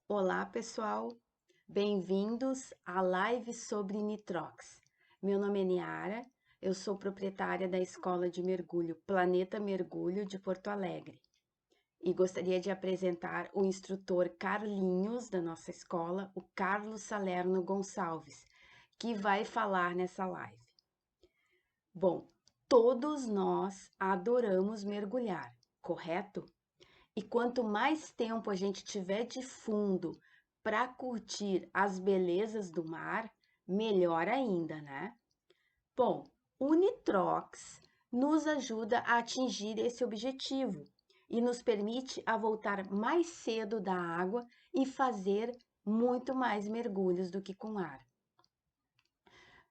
Olá, pessoal. Bem-vindos à live sobre nitrox. Meu nome é Niara, eu sou proprietária da Escola de Mergulho Planeta Mergulho de Porto Alegre e gostaria de apresentar o instrutor Carlinhos da nossa escola, o Carlos Salerno Gonçalves, que vai falar nessa live. Bom, todos nós adoramos mergulhar, correto? E quanto mais tempo a gente tiver de fundo para curtir as belezas do mar, melhor ainda, né? Bom, o Nitrox nos ajuda a atingir esse objetivo e nos permite a voltar mais cedo da água e fazer muito mais mergulhos do que com ar.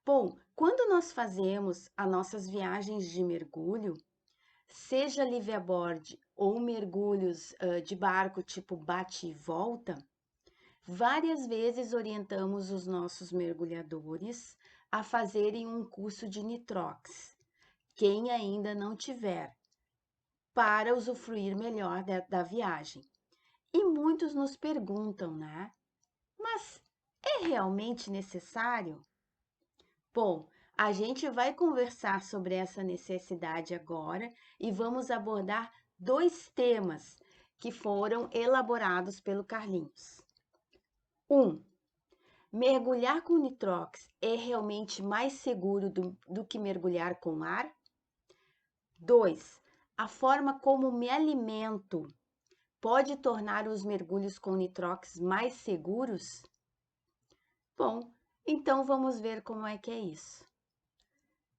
Bom, quando nós fazemos as nossas viagens de mergulho, seja livre a bordo ou mergulhos de barco tipo bate e volta, várias vezes orientamos os nossos mergulhadores a fazerem um curso de nitrox, quem ainda não tiver, para usufruir melhor da viagem. E muitos nos perguntam, né? Mas é realmente necessário? Bom, a gente vai conversar sobre essa necessidade agora e vamos abordar dois temas que foram elaborados pelo Carlinhos. 1. Mergulhar com nitrox é realmente mais seguro do que mergulhar com ar? 2. A forma como me alimento pode tornar os mergulhos com nitrox mais seguros? Bom, então vamos ver como é que é isso.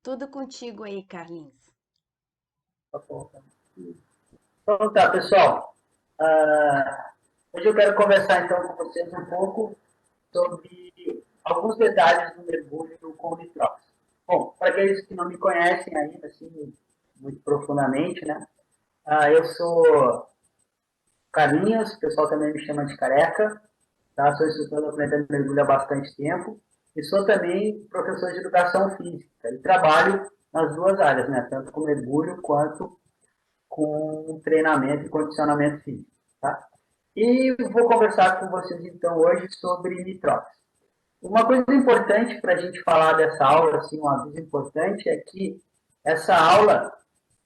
Tudo contigo aí, Carlinhos. Então tá, pessoal. Hoje eu quero conversar então com vocês um pouco sobre alguns detalhes do mergulho com nitrox. Bom, para aqueles que não me conhecem ainda assim muito profundamente, né? Eu sou Carlinhos, o pessoal também me chama de Careca, tá? Sou instrutor do Planeta Mergulho há bastante tempo e sou também professor de educação física e trabalho nas duas áreas, né? Tanto com mergulho quanto com treinamento e condicionamento físico. Tá? E vou conversar com vocês então hoje sobre nitrox. Uma coisa importante para a gente falar dessa aula, assim, um aviso importante, é que essa aula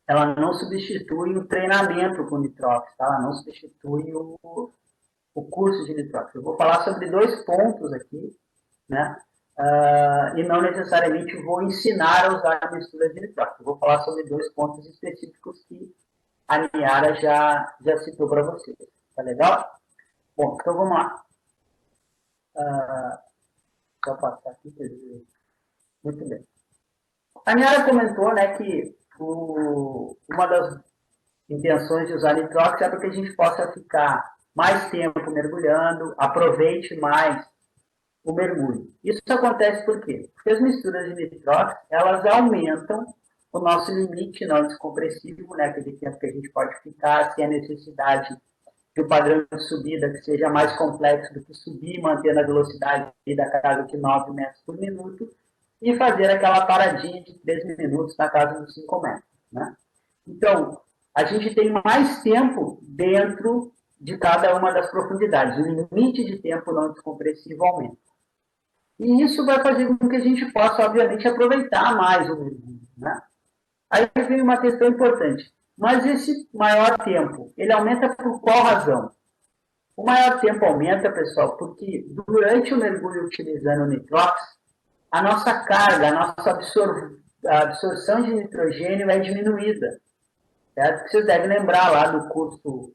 ela não substitui o treinamento com nitrox, tá? Ela não substitui o curso de nitrox. Eu vou falar sobre dois pontos aqui, né? E não necessariamente vou ensinar a usar a mistura de nitrox. Eu vou falar sobre dois pontos específicos que a Niara já citou para vocês. Tá legal? Bom, então vamos lá. Deixa eu passar aqui. Muito bem. A Niara comentou, né, que uma das intenções de usar nitrox é para que a gente possa ficar mais tempo mergulhando, aproveite mais o mergulho. Isso acontece por quê? Porque as misturas de nitrox, elas aumentam o nosso limite não descompressivo, né, aquele tempo que a gente pode ficar, sem a necessidade que o padrão de subida que seja mais complexo do que subir, mantendo a velocidade da casa de 9 metros por minuto, e fazer aquela paradinha de 3 minutos na casa dos 5 metros. Né? Então, a gente tem mais tempo dentro de cada uma das profundidades. O limite de tempo não descompressivo aumenta. E isso vai fazer com que a gente possa, obviamente, aproveitar mais o mergulho. Né? Aí vem uma questão importante. Mas esse maior tempo, ele aumenta por qual razão? O maior tempo aumenta, pessoal, porque durante o mergulho utilizando o nitrox, a nossa carga, a nossa absorção de nitrogênio é diminuída. Certo? Vocês devem lembrar lá do curso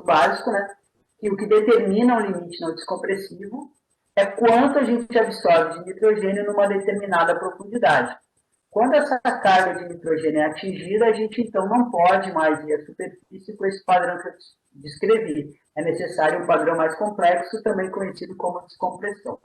básico, né? Que o que determina o limite não descompressivo é quanto a gente absorve de nitrogênio numa determinada profundidade. Quando essa carga de nitrogênio é atingida, a gente então não pode mais ir à superfície com esse padrão que eu descrevi. É necessário um padrão mais complexo, também conhecido como descompressão.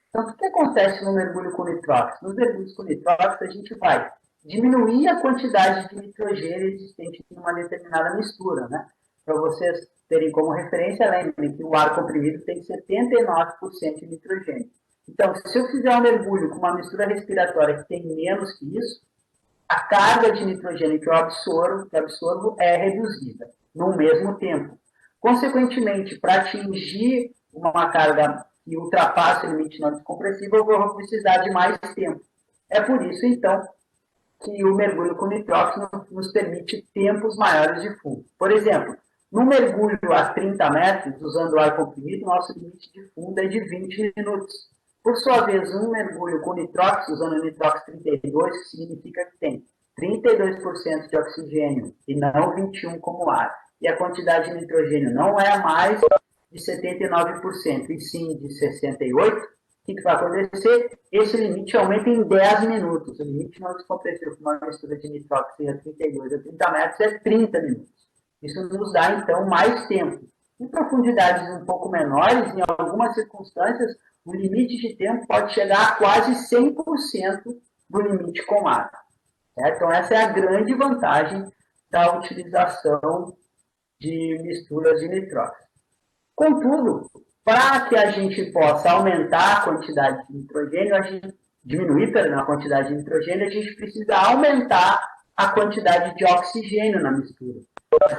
Então, o que acontece no mergulho com nitrox? Nos mergulhos com nitrox, a gente vai diminuir a quantidade de nitrogênio existente em uma determinada mistura. Né? Para vocês terem como referência, lembrem que o ar comprimido tem 79% de nitrogênio. Então, se eu fizer um mergulho com uma mistura respiratória que tem menos que isso, a carga de nitrogênio que eu absorvo é reduzida no mesmo tempo. Consequentemente, para atingir uma carga que ultrapasse o limite não descompressivo, eu vou precisar de mais tempo. É por isso, então, que o mergulho com nitróxido nos permite tempos maiores de fundo. Por exemplo, no mergulho a 30 metros, usando ar comprimido, nosso limite de fundo é de 20 minutos. Por sua vez, um mergulho com nitróxido, usando o nitróxido 32, que significa que tem 32% de oxigênio e não 21% como ar. E a quantidade de nitrogênio não é mais de 79%, e sim de 68%, o que vai acontecer? Esse limite aumenta em 10 minutos. O limite não descompressivo com uma mistura de nitróxido a 32 a 30 metros é 30 minutos. Isso nos dá, então, mais tempo. Em profundidades um pouco menores, em algumas circunstâncias, o limite de tempo pode chegar a quase 100% do limite com água. Então, essa é a grande vantagem da utilização de misturas de nitróxido. Contudo, para que a gente possa aumentar a quantidade de nitrogênio, diminuir a quantidade de nitrogênio, a gente precisa aumentar a quantidade de oxigênio na mistura.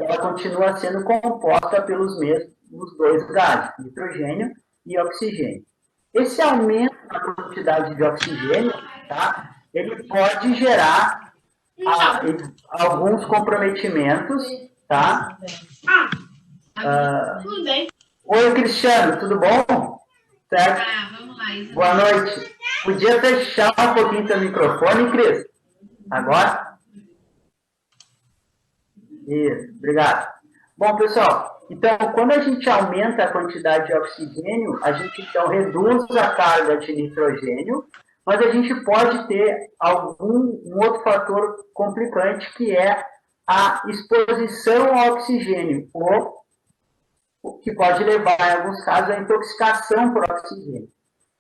Ela continua sendo composta pelos mesmos dois gases, nitrogênio e oxigênio. Esse aumento na quantidade de oxigênio, tá, ele pode gerar alguns comprometimentos, tá? Tudo bem. Oi, Cristiano, tudo bom? Certo? Vamos lá. Boa noite. Podia fechar um pouquinho teu microfone, Cris? Agora? Isso, obrigado. Bom, pessoal, então, quando a gente aumenta a quantidade de oxigênio, a gente, então, reduz a carga de nitrogênio, mas a gente pode ter um outro fator complicante, que é a exposição ao oxigênio, ou o que pode levar, em alguns casos, à intoxicação por oxigênio.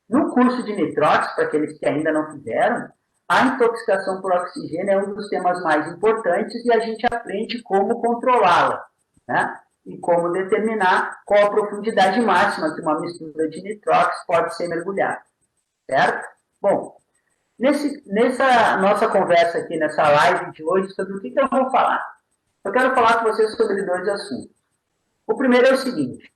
No curso de nitróxido, para aqueles que ainda não fizeram, a intoxicação por oxigênio é um dos temas mais importantes e a gente aprende como controlá-la, né? E como determinar qual a profundidade máxima que uma mistura de nitróxido pode ser mergulhada, certo? Bom, nessa nossa conversa aqui, nessa live de hoje, sobre o que eu vou falar? Eu quero falar com vocês sobre dois assuntos. O primeiro é o seguinte: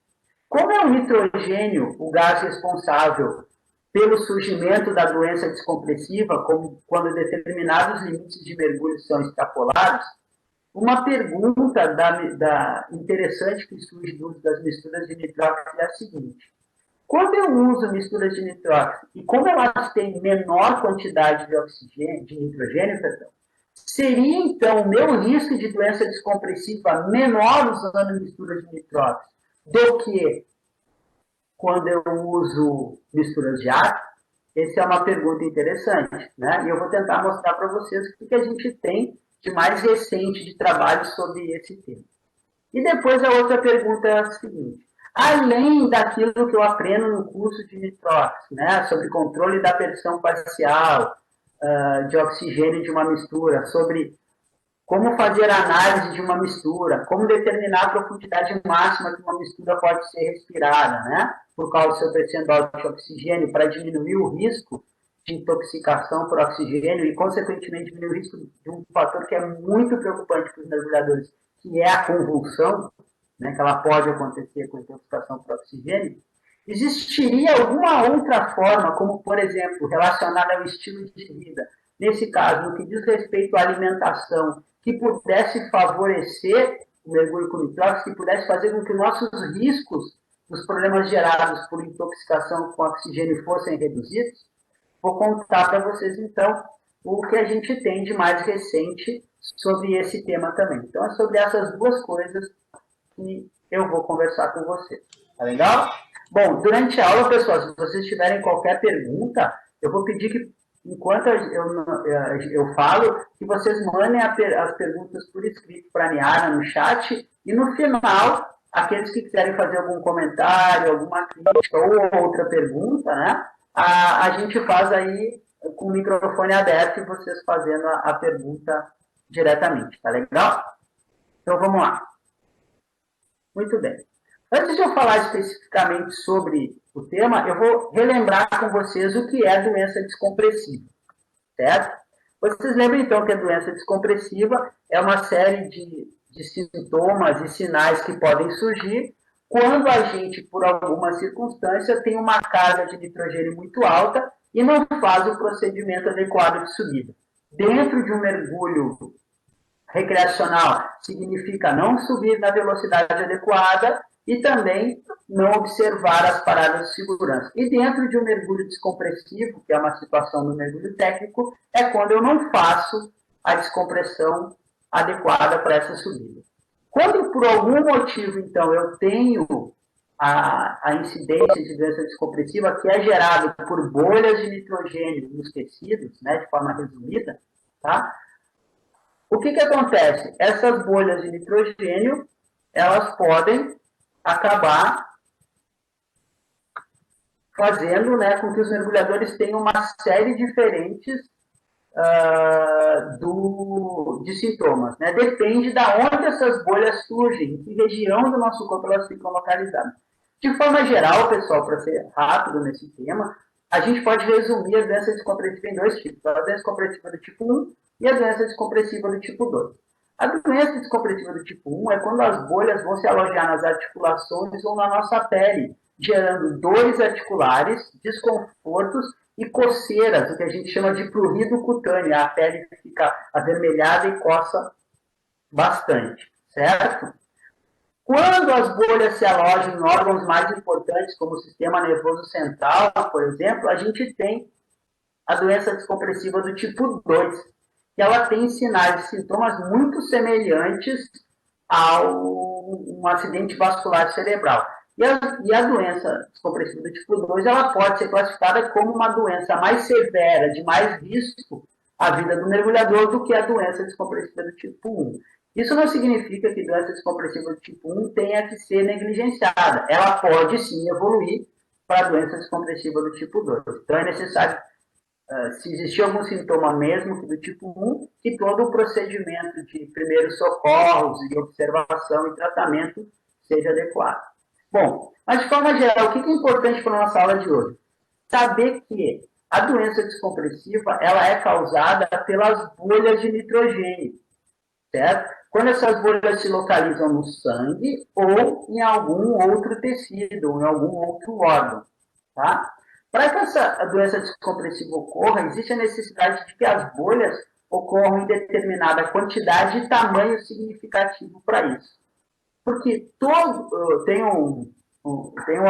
como é o nitrogênio o gás responsável pelo surgimento da doença descompressiva, como quando determinados limites de mergulho são extrapolados, uma pergunta interessante que surge das misturas de nitróxido é a seguinte: quando eu uso misturas de nitróxido e como elas têm menor quantidade de oxigênio, de nitrogênio, perdão, seria, então, o meu risco de doença descompressiva menor usando misturas de nitróxido do que quando eu uso misturas de ar? Essa é uma pergunta interessante, né? E eu vou tentar mostrar para vocês o que a gente tem de mais recente de trabalho sobre esse tema. E depois a outra pergunta é a seguinte: além daquilo que eu aprendo no curso de nitróxido, né, sobre controle da pressão parcial, de oxigênio de uma mistura, sobre como fazer a análise de uma mistura, como determinar a profundidade máxima que uma mistura pode ser respirada, né? Por causa do seu percentual de oxigênio, para diminuir o risco de intoxicação por oxigênio e, consequentemente, diminuir o risco de um fator que é muito preocupante para os mergulhadores, que é a convulsão, né? Que ela pode acontecer com intoxicação por oxigênio. Existiria alguma outra forma, como, por exemplo, relacionada ao estilo de vida, nesse caso, no que diz respeito à alimentação, que pudesse favorecer o mergulho com nitróxido, que pudesse fazer com que nossos riscos dos problemas gerados por intoxicação com oxigênio fossem reduzidos? Vou contar para vocês, então, o que a gente tem de mais recente sobre esse tema também. Então, é sobre essas duas coisas que eu vou conversar com vocês. Tá legal? Bom, durante a aula, pessoal, se vocês tiverem qualquer pergunta, eu vou pedir que, enquanto eu falo, que vocês mandem as perguntas por escrito para a Niara no chat, e no final, aqueles que quiserem fazer algum comentário, alguma crítica ou outra pergunta, né, a gente faz aí com o microfone aberto e vocês fazendo a pergunta diretamente, tá legal? Então, vamos lá. Muito bem. Antes de eu falar especificamente sobre o tema, eu vou relembrar com vocês o que é doença descompressiva, certo? Vocês lembram, então, que a doença descompressiva é uma série de sintomas e sinais que podem surgir quando a gente, por alguma circunstância, tem uma carga de nitrogênio muito alta e não faz o procedimento adequado de subida. Dentro de um mergulho recreacional, significa não subir na velocidade adequada e também não observar as paradas de segurança. E dentro de um mergulho descompressivo, que é uma situação do mergulho técnico, é quando eu não faço a descompressão adequada para essa subida. Quando, por algum motivo, então, eu tenho a incidência de doença descompressiva, que é gerada por bolhas de nitrogênio nos tecidos, né, de forma resumida, tá? O que acontece? Essas bolhas de nitrogênio, elas podem acabar fazendo, né, com que os mergulhadores tenham uma série diferentes de sintomas. Né? Depende de onde essas bolhas surgem, em que região do nosso corpo elas ficam localizadas. De forma geral, pessoal, para ser rápido nesse tema, a gente pode resumir a doença descompressiva em dois tipos. A doença descompressiva do tipo 1 e a doença descompressiva do tipo 2. A doença descompressiva do tipo 1 é quando as bolhas vão se alojar nas articulações ou na nossa pele, gerando dores articulares, desconfortos e coceiras, o que a gente chama de prurido cutâneo. A pele fica avermelhada e coça bastante, certo? Quando as bolhas se alojam em órgãos mais importantes, como o sistema nervoso central, por exemplo, a gente tem a doença descompressiva do tipo 2, que ela tem sinais e sintomas muito semelhantes a um acidente vascular cerebral. E a doença descompressiva do tipo 2, ela pode ser classificada como uma doença mais severa, de mais risco à vida do mergulhador do que a doença descompressiva do tipo 1. Isso não significa que a doença descompressiva do tipo 1 tenha que ser negligenciada. Ela pode sim evoluir para a doença descompressiva do tipo 2. Então é necessário, se existir algum sintoma mesmo que do tipo 1, que todo o procedimento de primeiros socorros, de observação e tratamento seja adequado. Bom, mas de forma geral, o que é importante para a nossa aula de hoje? Saber que a doença descompressiva ela é causada pelas bolhas de nitrogênio, certo? Quando essas bolhas se localizam no sangue ou em algum outro tecido, ou em algum outro órgão, tá? Para que essa doença descompressiva ocorra, existe a necessidade de que as bolhas ocorram em determinada quantidade e tamanho significativo para isso. Porque tem um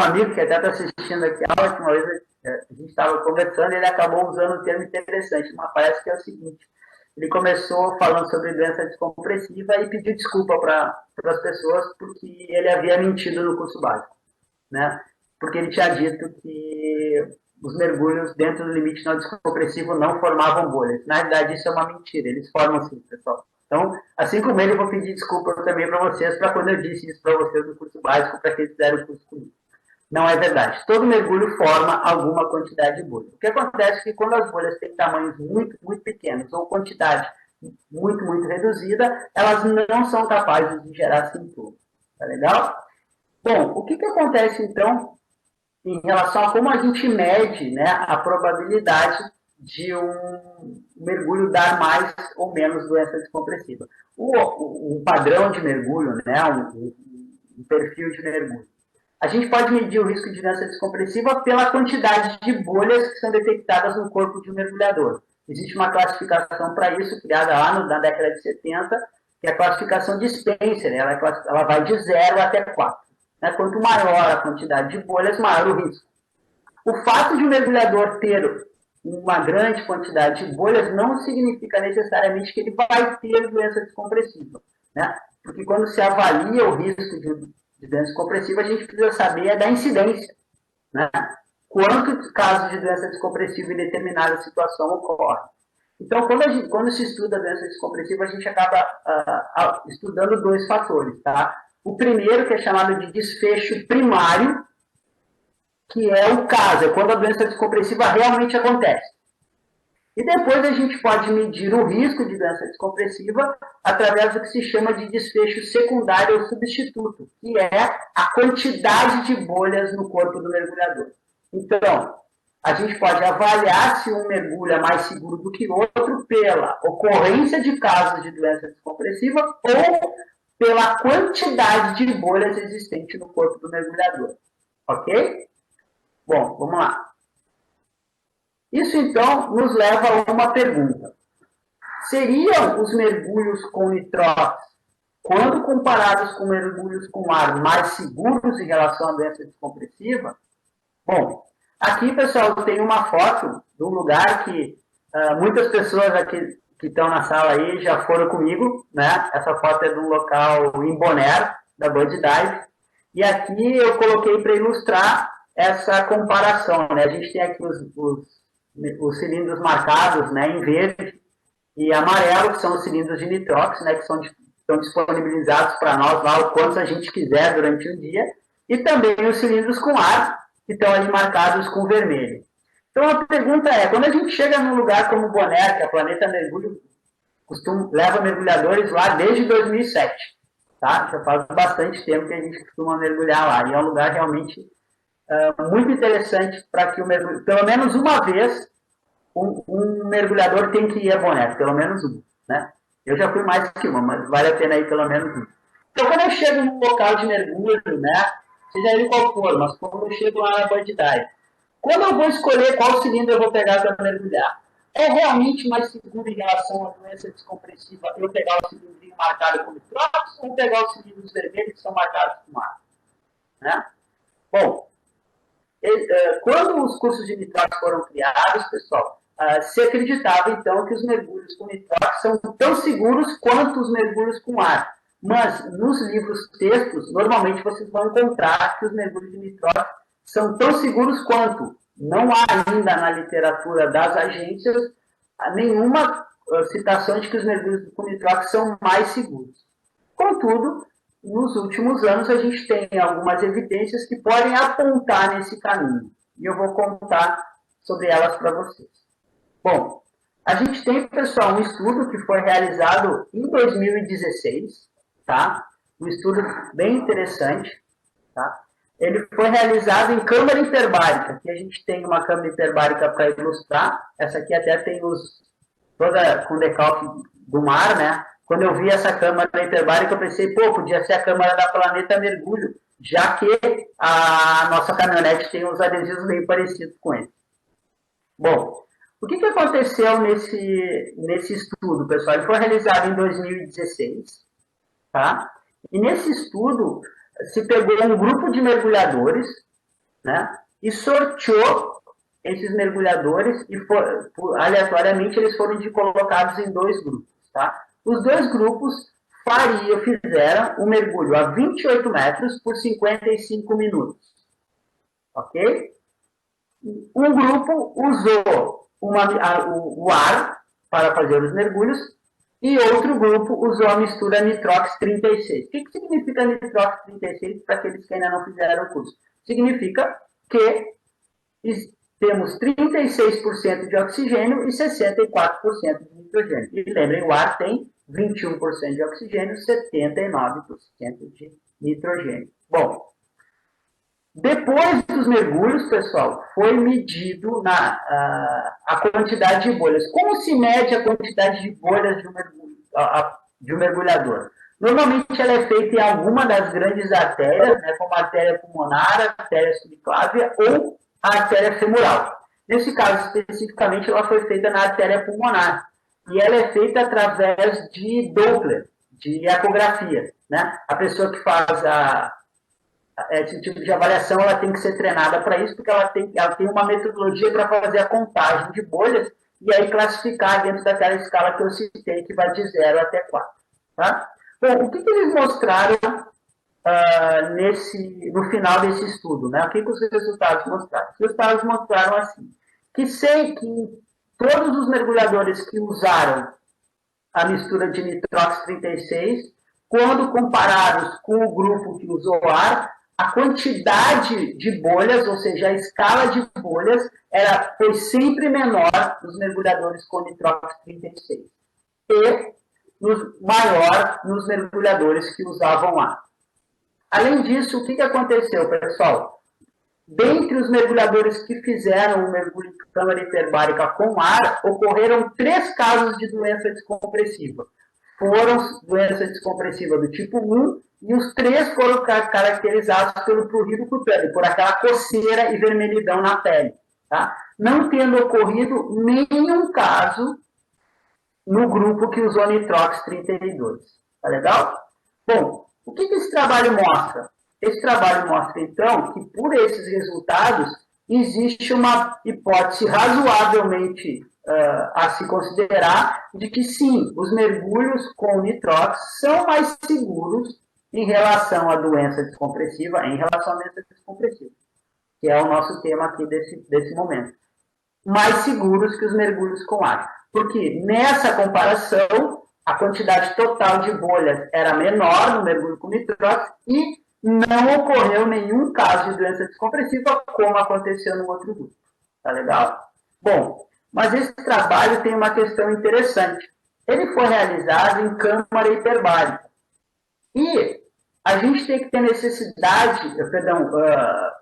amigo que até está assistindo aqui a última vez, a gente estava conversando e ele acabou usando um termo interessante, mas parece que é o seguinte: ele começou falando sobre doença descompressiva e pediu desculpa para as pessoas porque ele havia mentido no curso básico, né? Porque ele tinha dito que os mergulhos dentro do limite não descompressivo não formavam bolhas. Na verdade, isso é uma mentira, eles formam sim, pessoal. Então, assim como ele, eu vou pedir desculpa também para vocês, para quando eu disse isso para vocês no curso básico, para que eles fizeram o curso comigo. Não é verdade. Todo mergulho forma alguma quantidade de bolhas. O que acontece é que quando as bolhas têm tamanhos muito, muito pequenos ou quantidade muito, muito reduzida, elas não são capazes de gerar sintomas. Tá legal? Bom, o que acontece então em relação a como a gente mede, né, a probabilidade de um mergulho dar mais ou menos doença descompressiva? O padrão de mergulho, né, um perfil de mergulho. A gente pode medir o risco de doença descompressiva pela quantidade de bolhas que são detectadas no corpo de um mergulhador. Existe uma classificação para isso, criada lá na década de 70, que é a classificação de Spencer. Ela vai de 0 até 4. Né? Quanto maior a quantidade de bolhas, maior o risco. O fato de um mergulhador ter uma grande quantidade de bolhas não significa necessariamente que ele vai ter doença descompressiva. Né? Porque quando se avalia o risco de doença descompressiva, a gente precisa saber da incidência. Né? Quantos casos de doença descompressiva em determinada situação ocorrem. Então, quando se estuda a doença descompressiva, a gente acaba estudando dois fatores. Tá? O primeiro, que é chamado de desfecho primário, que é o caso, é quando a doença descompressiva realmente acontece. E depois a gente pode medir o risco de doença descompressiva através do que se chama de desfecho secundário ou substituto, que é a quantidade de bolhas no corpo do mergulhador. Então, a gente pode avaliar se um mergulho é mais seguro do que outro pela ocorrência de casos de doença descompressiva ou pela quantidade de bolhas existente no corpo do mergulhador. Ok? Bom, vamos lá. Isso, então, nos leva a uma pergunta. Seriam os mergulhos com nitrox, quando comparados com mergulhos com ar, mais seguros em relação à doença descompressiva? Bom, aqui, pessoal, tem uma foto de um lugar que muitas pessoas aqui que estão na sala aí já foram comigo, né? Essa foto é de um local em Bonaire, da Bud Dive. E aqui eu coloquei para ilustrar essa comparação, né? A gente tem aqui os cilindros marcados, né, em verde e amarelo, que são os cilindros de nitrox, né, que estão disponibilizados para nós lá o quanto a gente quiser durante o dia, e também os cilindros com ar, que estão ali marcados com vermelho. Então a pergunta é, quando a gente chega num lugar como Bonaire, que é a Planeta Mergulho leva mergulhadores lá desde 2007, tá? Já faz bastante tempo que a gente costuma mergulhar lá, e é um lugar realmente muito interessante para que o mergulhador, pelo menos uma vez, um mergulhador tem que ir a Bonaire, pelo menos um, né? Eu já fui mais que uma, mas vale a pena ir pelo menos um. Então, quando eu chego num local de mergulho, né, seja ele qual for, mas quando eu chego lá na Bud Dive, quando eu vou escolher qual cilindro eu vou pegar para mergulhar, é realmente mais seguro em relação à doença descompressiva eu pegar o cilindrinho marcado com nitrox ou pegar os cilindros vermelhos que são marcados com ar? Né? Bom, quando os cursos de nitrox foram criados, pessoal, se acreditava, então, que os mergulhos com nitrox são tão seguros quanto os mergulhos com ar. Mas, nos livros textos, normalmente vocês vão encontrar que os mergulhos de nitrox são tão seguros quanto. Não há ainda na literatura das agências nenhuma citação de que os mergulhos com nitrox são mais seguros. Contudo, nos últimos anos a gente tem algumas evidências que podem apontar nesse caminho. E eu vou contar sobre elas para vocês. Bom, a gente tem, pessoal, um estudo que foi realizado em 2016, tá? Um estudo bem interessante, tá? Ele foi realizado em câmara hiperbárica. Aqui a gente tem uma câmara hiperbárica para ilustrar. Essa aqui até tem toda com decalque do mar, né? Quando eu vi essa câmara hiperbárica, eu pensei, pô, podia ser a câmara da Planeta Mergulho, já que a nossa caminhonete tem uns adesivos bem parecidos com ele. Bom, o que aconteceu nesse estudo, pessoal? Ele foi realizado em 2016, tá? E nesse estudo, se pegou um grupo de mergulhadores, né? E sorteou esses mergulhadores e aleatoriamente eles foram colocados em dois grupos, tá? Os dois grupos fizeram um mergulho a 28 metros por 55 minutos. Ok? Um grupo usou o ar para fazer os mergulhos e outro grupo usou a mistura Nitrox 36. O que significa Nitrox 36 para aqueles que ainda não fizeram o curso? Significa que temos 36% de oxigênio e 64% de nitrogênio. E lembrem, o ar tem 21% de oxigênio e 79% de nitrogênio. Bom, depois dos mergulhos, pessoal, foi medido a quantidade de bolhas. Como se mede a quantidade de bolhas de um mergulhador? Normalmente ela é feita em alguma das grandes artérias, né, como a artéria pulmonar, a artéria subclávia ou a artéria femoral. Nesse caso, especificamente, ela foi feita na artéria pulmonar. E ela é feita através de Doppler, de ecografia. Né? A pessoa que faz esse tipo de avaliação, ela tem que ser treinada para isso, porque ela tem uma metodologia para fazer a contagem de bolhas e aí classificar dentro daquela escala que eu citei, que vai de 0 até 4. Tá? Bom, o que eles mostraram no final desse estudo? Né? O que os resultados mostraram? Os resultados mostraram assim, que todos os mergulhadores que usaram a mistura de nitrox 36, quando comparados com o grupo que usou ar, a quantidade de bolhas, ou seja, a escala de bolhas, foi sempre menor nos mergulhadores com nitrox 36 e maior nos mergulhadores que usavam ar. Além disso, o que aconteceu, pessoal? Dentre os mergulhadores que fizeram o mergulho em câmara hiperbárica com ar, ocorreram 3 casos de doença descompressiva. Foram doença descompressiva do tipo 1 e os 3 foram caracterizados pelo prurido cutâneo, por aquela coceira e vermelhidão na pele. Tá? Não tendo ocorrido nenhum caso no grupo que usou nitrox 32. Tá legal? Bom, o que esse trabalho mostra? Esse trabalho mostra, então, que por esses resultados existe uma hipótese razoavelmente a se considerar de que, sim, os mergulhos com nitrox são mais seguros em relação à doença descompressiva, que é o nosso tema aqui desse momento. Mais seguros que os mergulhos com ar. Porque nessa comparação, a quantidade total de bolhas era menor no mergulho com nitrox e não ocorreu nenhum caso de doença descompressiva, como aconteceu no outro grupo. Tá legal? Bom, mas esse trabalho tem uma questão interessante. Ele foi realizado em câmara hiperbárica. E a gente tem que ter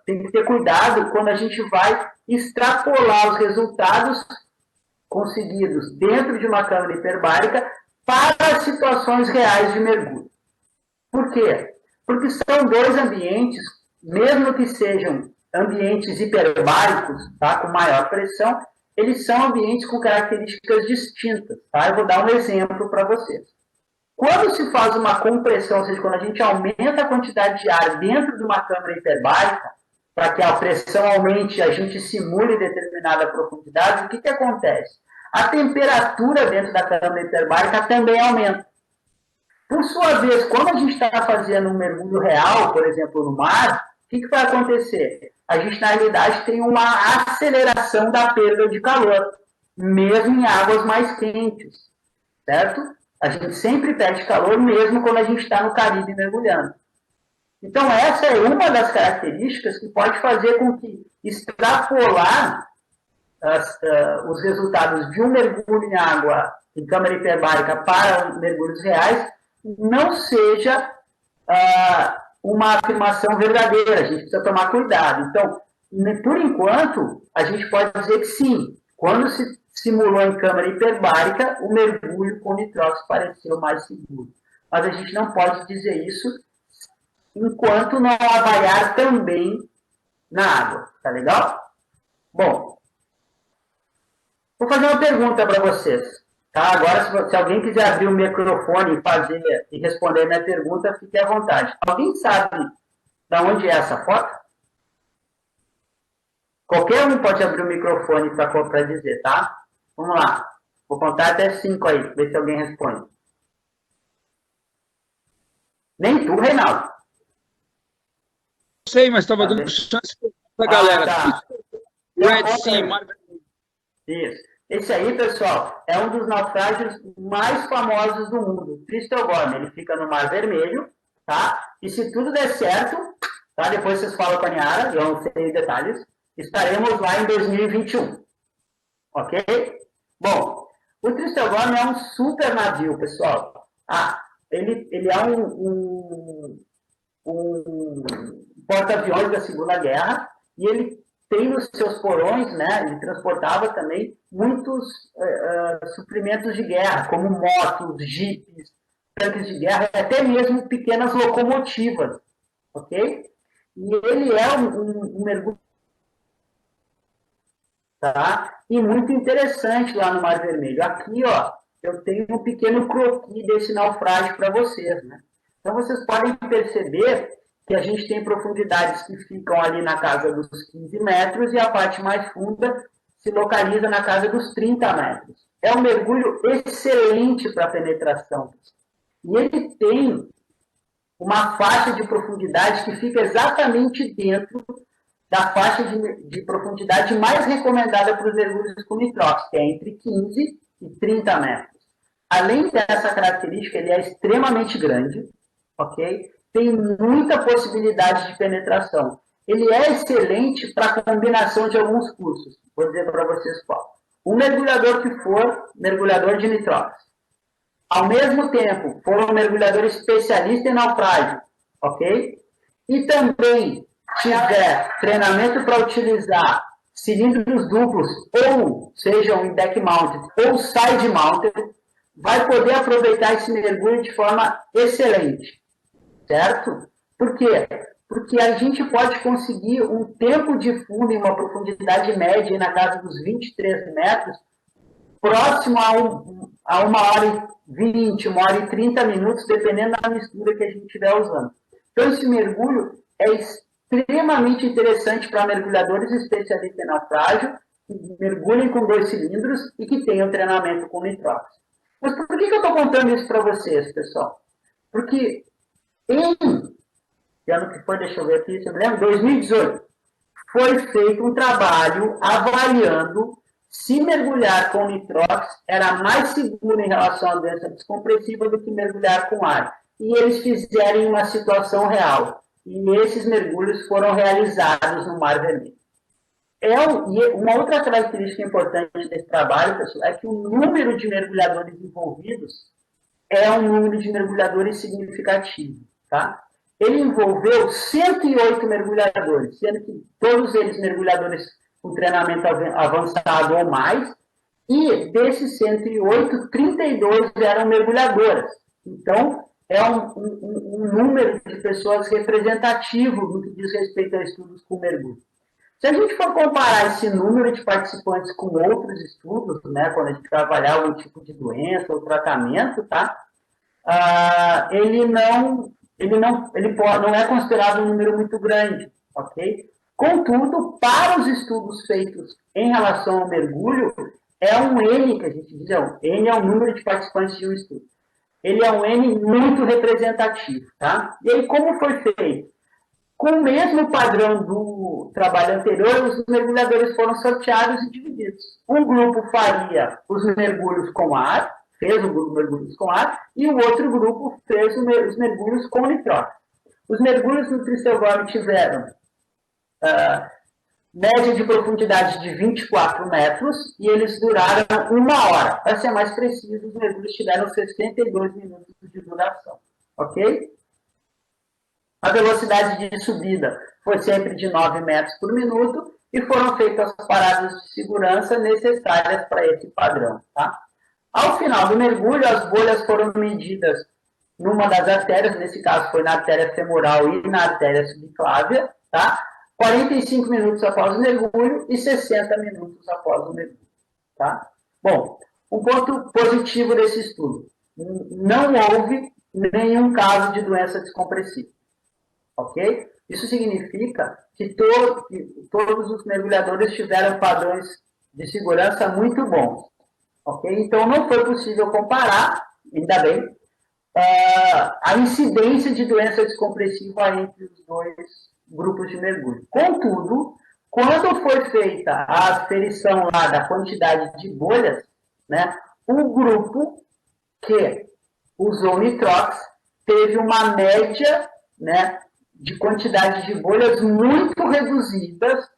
tem que ter cuidado quando a gente vai extrapolar os resultados conseguidos dentro de uma câmara hiperbárica para situações reais de mergulho. Por quê? Porque são 2 ambientes, mesmo que sejam ambientes hiperbáricos, tá, com maior pressão, eles são ambientes com características distintas. Tá? Eu vou dar um exemplo para vocês. Quando se faz uma compressão, ou seja, quando a gente aumenta a quantidade de ar dentro de uma câmara hiperbárica, para que a pressão aumente e a gente simule determinada profundidade, o que acontece? A temperatura dentro da câmara hiperbárica também aumenta. Por sua vez, quando a gente está fazendo um mergulho real, por exemplo, no mar, o que vai acontecer? A gente, na realidade, tem uma aceleração da perda de calor, mesmo em águas mais quentes, certo? A gente sempre perde calor, mesmo quando a gente está no Caribe mergulhando. Então, essa é uma das características que pode fazer com que extrapolar os resultados de um mergulho em água em câmara hiperbárica para mergulhos reais não seja uma afirmação verdadeira. A gente precisa tomar cuidado. Então, por enquanto, a gente pode dizer que sim, quando se simulou em câmara hiperbárica, o mergulho com nitrox pareceu mais seguro. Mas a gente não pode dizer isso enquanto não avaliar também na água. Tá legal? Bom, vou fazer uma pergunta para vocês. Tá? Agora, se alguém quiser abrir o microfone e responder a minha pergunta, fique à vontade. Alguém sabe de onde é essa foto? Qualquer um pode abrir o microfone para dizer, tá? Vamos lá. Vou contar até 5 aí, ver se alguém responde. Nem tu, Reinaldo. Não sei, mas estava dando chance para a galera. Tá. Red Sea, Mar... Isso. Esse aí, pessoal, é um dos naufrágios mais famosos do mundo. Tristelgorm, ele fica no Mar Vermelho, tá? E se tudo der certo, tá? Depois vocês falam com a Niara, eu não sei detalhes, estaremos lá em 2021. Ok? Bom, o Tristelgorm é um super navio, pessoal. Ele é um porta-aviões da Segunda Guerra e ele tem nos seus porões, né, ele transportava também muitos suprimentos de guerra, como motos, jipes, tanques de guerra, até mesmo pequenas locomotivas, ok? E ele é um mergulho, tá? E muito interessante lá no Mar Vermelho. Aqui, ó, eu tenho um pequeno croquis desse naufrágio para vocês, né? Então, vocês podem perceber que a gente tem profundidades que ficam ali na casa dos 15 metros e a parte mais funda se localiza na casa dos 30 metros. É um mergulho excelente para penetração. E ele tem uma faixa de profundidade que fica exatamente dentro da faixa de profundidade mais recomendada para os mergulhos com nitrox, que é entre 15 e 30 metros. Além dessa característica, ele é extremamente grande, ok? tem muita possibilidade de penetração. Ele é excelente para a combinação de alguns cursos. Vou dizer para vocês qual. Um mergulhador que for mergulhador de nitrox, ao mesmo tempo for um mergulhador especialista em naufrágio, ok? E também tiver treinamento para utilizar cilindros duplos, ou sejam em deck mounted ou side mounted, vai poder aproveitar esse mergulho de forma excelente, certo? Por quê? Porque a gente pode conseguir um tempo de fundo em uma profundidade média na casa dos 23 metros, próximo a 1h20, 1h30 minutos, dependendo da mistura que a gente estiver usando. Então, esse mergulho é extremamente interessante para mergulhadores especialistas em naufrágio, que mergulhem com 2 cilindros e que tenham treinamento com nitrox. Mas por que eu estou contando isso para vocês, pessoal? Porque que ano que foi, deixa eu ver aqui, você me lembra? 2018, foi feito um trabalho avaliando se mergulhar com nitrox era mais seguro em relação à doença descompressiva do que mergulhar com ar. E eles fizeram uma situação real. E esses mergulhos foram realizados no Mar Vermelho. Uma outra característica importante desse trabalho, pessoal, é que o número de mergulhadores envolvidos é um número de mergulhadores significativo, tá? Ele envolveu 108 mergulhadores, sendo que todos eles mergulhadores com treinamento avançado ou mais, e desses 108, 32 eram mergulhadoras. Então, é um número de pessoas representativo no que diz respeito a estudos com mergulho. Se a gente for comparar esse número de participantes com outros estudos, né, quando a gente vai avaliar algum tipo de doença ou tratamento, tá? Ele não é considerado um número muito grande, ok? Contudo, para os estudos feitos em relação ao mergulho, é um N que a gente diz, N é o número de participantes de um estudo. Ele é um N muito representativo, tá? E aí, como foi feito? Com o mesmo padrão do trabalho anterior, os mergulhadores foram sorteados e divididos. Um grupo faria os mergulhos com ar, fez o grupo de mergulhos com ar, e o outro grupo fez os mergulhos com nitrox. Os mergulhos no Tristelgorm tiveram média de profundidade de 24 metros e eles duraram 1 hora. Para ser mais preciso, os mergulhos tiveram 62 minutos de duração. Ok? A velocidade de subida foi sempre de 9 metros por minuto e foram feitas as paradas de segurança necessárias para esse padrão. Tá? Ao final do mergulho, as bolhas foram medidas numa das artérias, nesse caso foi na artéria femoral e na artéria subclávia, tá? 45 minutos após o mergulho e 60 minutos após o mergulho. Tá? Bom, um ponto positivo desse estudo. Não houve nenhum caso de doença descompressiva. Ok? Isso significa que todos os mergulhadores tiveram padrões de segurança muito bons. Ok? Então, não foi possível comparar, ainda bem, a incidência de doença descompressiva entre os dois grupos de mergulho. Contudo, quando foi feita a aferição lá da quantidade de bolhas, né, o grupo que usou nitrox teve uma média, né, de quantidade de bolhas muito reduzida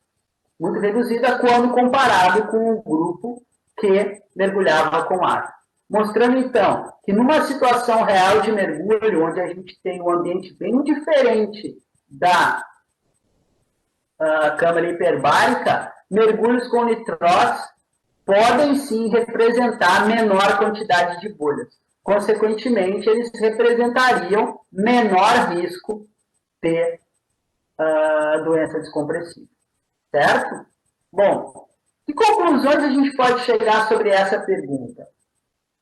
quando comparado com o grupo que mergulhava com ar. Mostrando, então, que numa situação real de mergulho, onde a gente tem um ambiente bem diferente da câmara hiperbárica, mergulhos com nitrox podem sim representar menor quantidade de bolhas. Consequentemente, eles representariam menor risco de doença descompressiva. Certo? Bom, que conclusões a gente pode chegar sobre essa pergunta?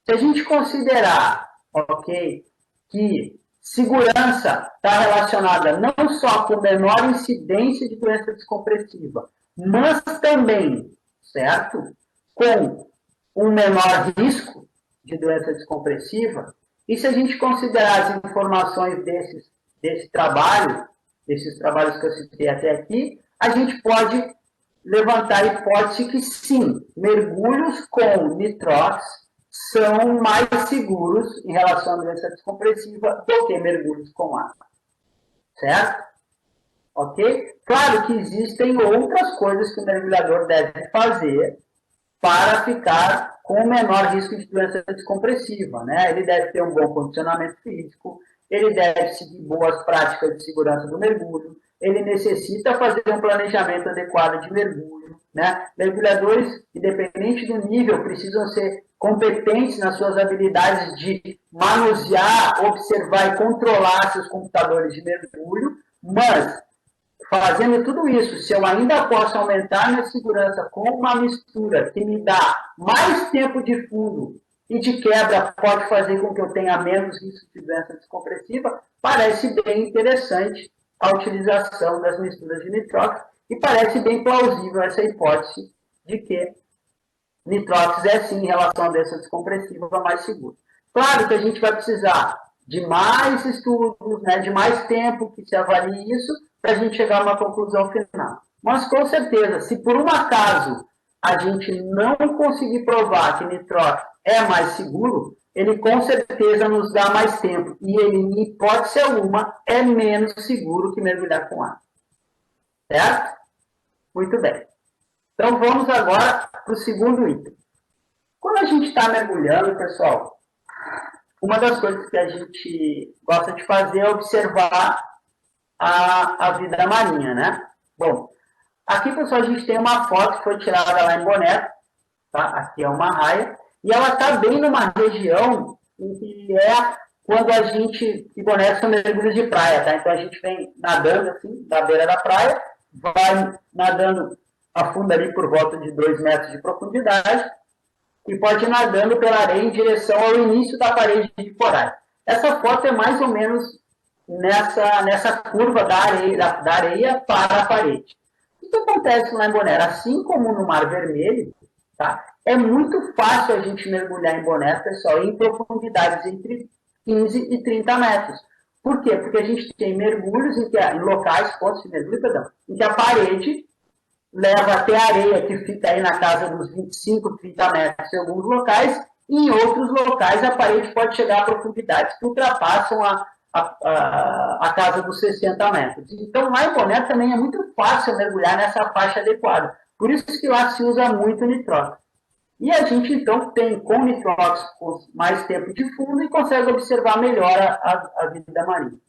Se a gente considerar, ok, que segurança está relacionada não só com menor incidência de doença descompressiva, mas também, certo, com um menor risco de doença descompressiva, e se a gente considerar as informações desses trabalhos que eu citei até aqui, a gente pode levantar a hipótese que sim, mergulhos com nitrox são mais seguros em relação à doença descompressiva do que mergulhos com ar. certo? Ok? Claro que existem outras coisas que o mergulhador deve fazer para ficar com o menor risco de doença descompressiva, né? Ele deve ter um bom condicionamento físico, ele deve seguir boas práticas de segurança do mergulho, ele necessita fazer um planejamento adequado de mergulho, né? Mergulhadores, independente do nível, precisam ser competentes nas suas habilidades de manusear, observar e controlar seus computadores de mergulho, mas fazendo tudo isso, se eu ainda posso aumentar minha segurança com uma mistura que me dá mais tempo de fundo e de quebra pode fazer com que eu tenha menos risco de doença descompressiva, parece bem interessante a utilização das misturas de nitróxido e parece bem plausível essa hipótese de que nitróxido é sim, em relação à doença descompressiva, mais seguro. Claro que a gente vai precisar de mais estudos, né, de mais tempo que se avalie isso, para a gente chegar a uma conclusão final. Mas, com certeza, se por um acaso a gente não conseguir provar que nitróxido é mais seguro, ele com certeza nos dá mais tempo. E ele, em hipótese alguma, é menos seguro que mergulhar com água. Certo? Muito bem. Então, vamos agora para o segundo item. Quando a gente está mergulhando, pessoal, uma das coisas que a gente gosta de fazer é observar a vida marinha, né? Bom, aqui, pessoal, a gente tem uma foto que foi tirada lá em Boné, tá? Aqui é uma raia, e ela está bem numa região em que é quando a gente, e Boné são mergulhos de praia, tá? Então a gente vem nadando assim, da beira da praia, vai nadando a fundo ali por volta de 2 metros de profundidade, e pode ir nadando pela areia em direção ao início da parede de corais. Essa foto é mais ou menos nessa curva da areia para a parede. O que acontece lá em Bonaire? Assim como no Mar Vermelho, tá? É muito fácil a gente mergulhar em Bonaire, pessoal, em profundidades entre 15 e 30 metros. Por quê? Porque a gente tem mergulhos em locais, pontos de mergulho, perdão, em que a parede leva até a areia, que fica aí na casa dos 25, 30 metros em alguns locais, e em outros locais a parede pode chegar a profundidades que ultrapassam a casa dos 60 metros. Então, lá em Boné também é muito fácil mergulhar nessa faixa adequada. Por isso que lá se usa muito nitróxido. E a gente, então, tem com nitróxido mais tempo de fundo e consegue observar melhor a vida marinha.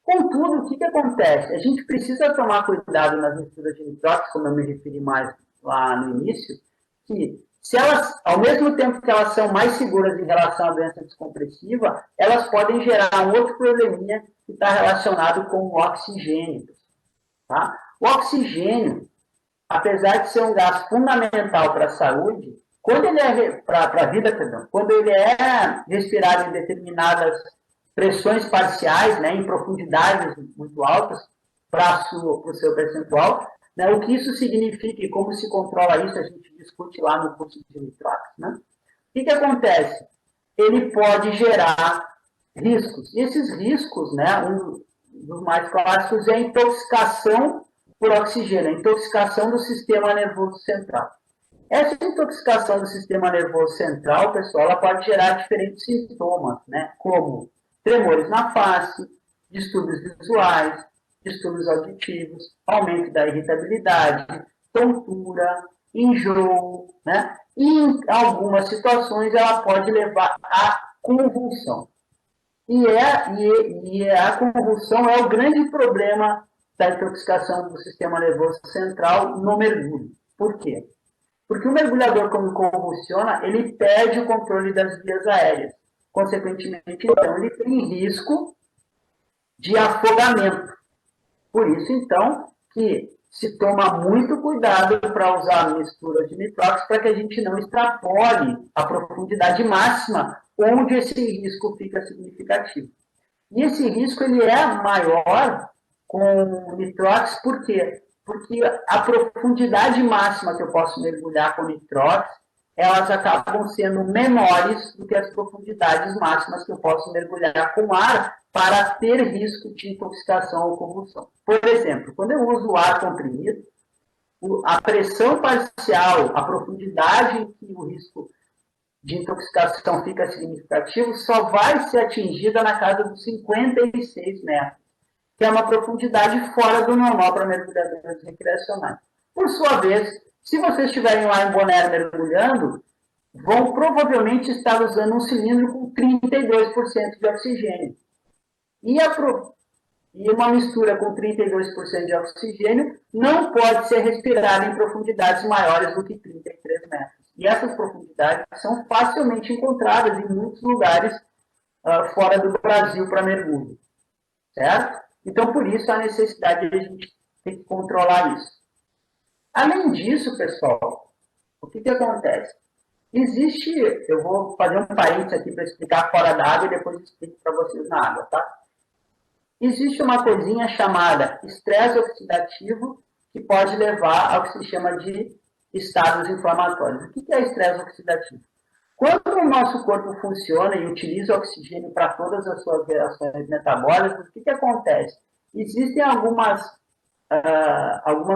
Contudo, o que acontece? A gente precisa tomar cuidado nas misturas de nitróxido, como eu me referi mais lá no início, que se elas, ao mesmo tempo que elas são mais seguras em relação à doença descompressiva, elas podem gerar um outro probleminha que está relacionado com o oxigênio. Tá? O oxigênio, apesar de ser um gás fundamental para a saúde, quando ele é para a vida, perdão, quando ele é respirado em determinadas pressões parciais, né, em profundidades muito altas para o seu percentual, né, o que isso significa e como se controla isso, a gente discute lá no curso de nitróxido, né? O que acontece? Ele pode gerar riscos. E esses riscos, né, um dos mais clássicos é a intoxicação por oxigênio, a intoxicação do sistema nervoso central. Essa intoxicação do sistema nervoso central, pessoal, ela pode gerar diferentes sintomas, né, como tremores na face, distúrbios visuais, distúrbios auditivos, aumento da irritabilidade, tontura, enjoo, né? E em algumas situações ela pode levar à convulsão. E a convulsão é o grande problema da intoxicação do sistema nervoso central no mergulho. Por quê? Porque o mergulhador, quando convulsiona, ele perde o controle das vias aéreas. Consequentemente, então, ele tem risco de afogamento. Por isso, então, que se toma muito cuidado para usar a mistura de nitróxido para que a gente não extrapole a profundidade máxima onde esse risco fica significativo. E esse risco ele é maior com nitróxido, por quê? Porque a profundidade máxima que eu posso mergulhar com nitróxido, elas acabam sendo menores do que as profundidades máximas que eu posso mergulhar com ar para ter risco de intoxicação ou convulsão. Por exemplo, quando eu uso o ar comprimido, a pressão parcial, a profundidade em que o risco de intoxicação fica significativo só vai ser atingida na casa dos 56 metros. que é uma profundidade fora do normal para mergulhadores recreacionais. Por sua vez, se vocês estiverem lá em Bonaire mergulhando, vão provavelmente estar usando um cilindro com 32% de oxigênio. E uma mistura com 32% de oxigênio não pode ser respirada em profundidades maiores do que 33 metros. E essas profundidades são facilmente encontradas em muitos lugares fora do Brasil para mergulho. Certo? Então, por isso, a necessidade de a gente ter que controlar isso. Além disso, pessoal, o que acontece? Existe, eu vou fazer um parênteses aqui para explicar fora da água e depois explico para vocês na água, tá? Existe uma coisinha chamada estresse oxidativo que pode levar ao que se chama de estados inflamatórios. O que é estresse oxidativo? Quando o nosso corpo funciona e utiliza oxigênio para todas as suas reações metabólicas, o que acontece? Existem algumas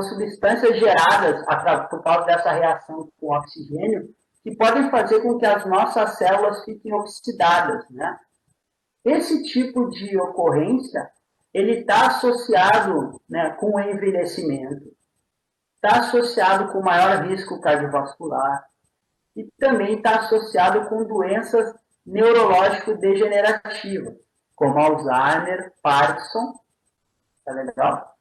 substâncias geradas por causa dessa reação com oxigênio que podem fazer com que as nossas células fiquem oxidadas, né? Esse tipo de ocorrência, ele está associado, né, com o envelhecimento, está associado com maior risco cardiovascular e também está associado com doenças neurológico-degenerativas, como Alzheimer, Parkinson, tá legal?